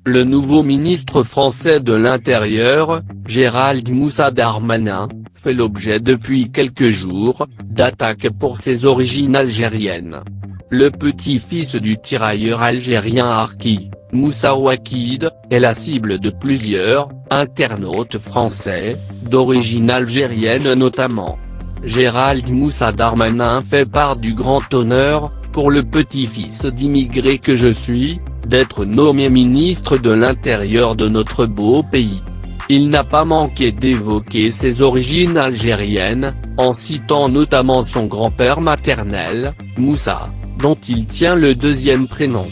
Le nouveau ministre français de l'Intérieur, Gérald Moussa Darmanin, fait l'objet depuis quelques jours d'attaques pour ses origines algériennes. Le petit-fils du tirailleur algérien Arki, Moussa Ouakid, est la cible de plusieurs internautes français, d'origine algérienne notamment. Gérald Moussa Darmanin fait part du grand honneur, pour le petit-fils d'immigrés que je suis, d'être nommé ministre de l'Intérieur de notre beau pays. Il n'a pas manqué d'évoquer ses origines algériennes, en citant notamment son grand-père maternel, Moussa, dont il tient le deuxième prénom.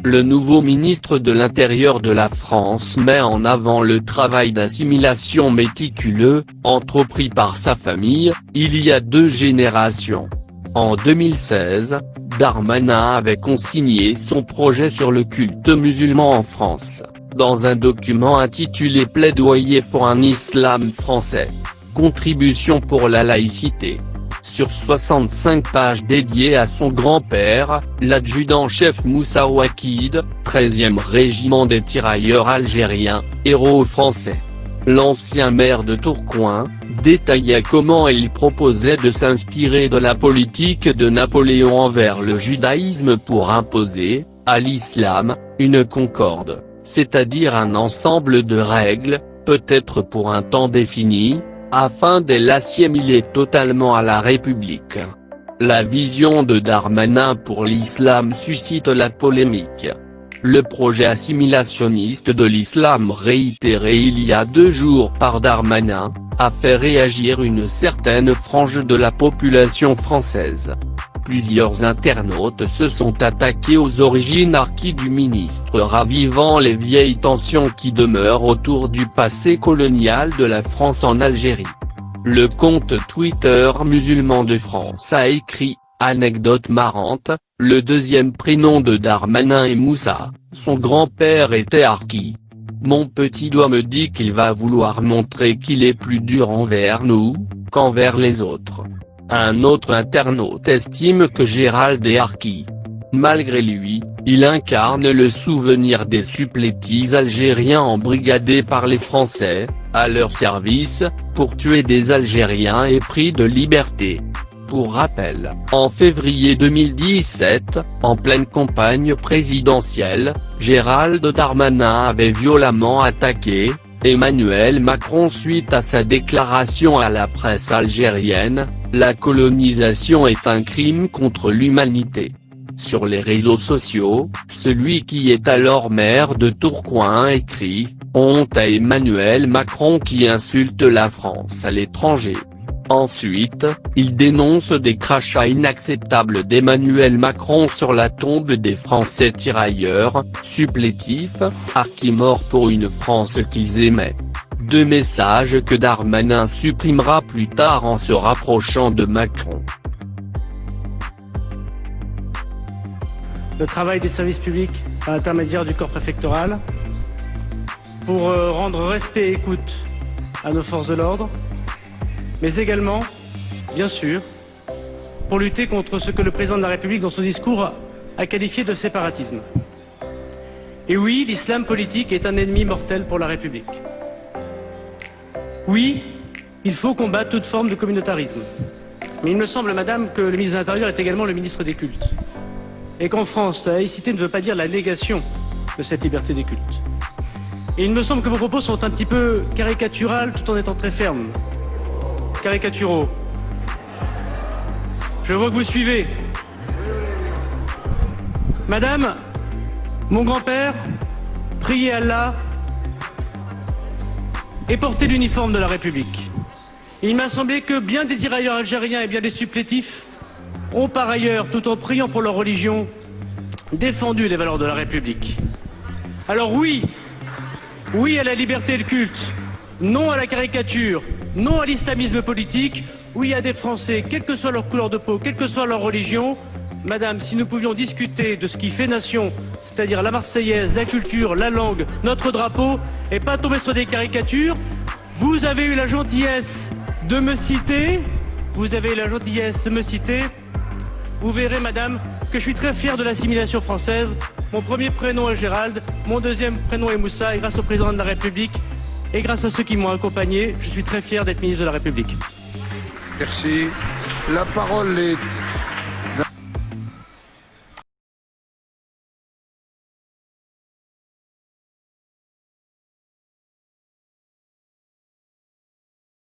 Le nouveau ministre de l'Intérieur de la France met en avant le travail d'assimilation méticuleux, entrepris par sa famille, il y a 2 générations. En 2016, Darmanin avait consigné son projet sur le culte musulman en France, dans un document intitulé Plaidoyer pour un islam français. Contribution pour la laïcité. Sur 65 pages dédiées à son grand-père, l'adjudant-chef Moussa Ouakid, 13e régiment des tirailleurs algériens, héros français. L'ancien maire de Tourcoing, détaillait comment il proposait de s'inspirer de la politique de Napoléon envers le judaïsme pour imposer, à l'islam, une concorde, c'est-à-dire un ensemble de règles, peut-être pour un temps défini, afin de l'assimiler totalement à la République. La vision de Darmanin pour l'islam suscite la polémique. Le projet assimilationniste de l'islam réitéré il y a 2 jours par Darmanin, a fait réagir une certaine frange de la population française. Plusieurs internautes se sont attaqués aux origines arquées du ministre, ravivant les vieilles tensions qui demeurent autour du passé colonial de la France en Algérie. Le compte Twitter Musulmans de France a écrit: anecdote marrante, le deuxième prénom de Darmanin est Moussa, son grand-père était Arki. Mon petit doigt me dit qu'il va vouloir montrer qu'il est plus dur envers nous, qu'envers les autres. Un autre internaute estime que Gérald est Arki. Malgré lui, il incarne le souvenir des supplétifs algériens embrigadés par les Français, à leur service, pour tuer des Algériens épris de liberté. Pour rappel, en février 2017, en pleine campagne présidentielle, Gérald Darmanin avait violemment attaqué Emmanuel Macron suite à sa déclaration à la presse algérienne: la colonisation est un crime contre l'humanité. Sur les réseaux sociaux, celui qui est alors maire de Tourcoing écrit: honte à Emmanuel Macron qui insulte la France à l'étranger. Ensuite, il dénonce des crachats inacceptables d'Emmanuel Macron sur la tombe des Français tirailleurs, supplétifs, Arki morts pour une France qu'ils aimaient. 2 messages que Darmanin supprimera plus tard en se rapprochant de Macron. Le travail des services publics par l'intermédiaire du corps préfectoral, pour rendre respect et écoute à nos forces de l'ordre, mais également, bien sûr, pour lutter contre ce que le président de la République, dans son discours, a qualifié de séparatisme. Et oui, l'islam politique est un ennemi mortel pour la République. Oui, il faut combattre toute forme de communautarisme. Mais il me semble, madame, que le ministre de l'Intérieur est également le ministre des cultes. Et qu'en France, la laïcité ne veut pas dire la négation de cette liberté des cultes. Et il me semble que vos propos sont un petit peu caricaturaux tout en étant très fermes. Caricaturaux. Je vois que vous suivez. Madame, mon grand-père priait Allah et portait l'uniforme de la République. Et il m'a semblé que bien des tirailleurs algériens et bien des supplétifs ont par ailleurs, tout en priant pour leur religion, défendu les valeurs de la République. Alors oui, oui à la liberté de culte, non à la caricature, non à l'islamisme politique, oui à des Français, quelle que soit leur couleur de peau, quelle que soit leur religion. Madame, si nous pouvions discuter de ce qui fait nation, c'est-à-dire la Marseillaise, la culture, la langue, notre drapeau, et pas tomber sur des caricatures, vous avez eu la gentillesse de me citer, vous verrez, madame, que je suis très fier de l'assimilation française Mon premier prénom est Gérald, mon deuxième prénom est Moussa, et grâce au président de la République et grâce à ceux qui m'ont accompagné, je suis très fier d'être ministre de la République. Merci. La parole est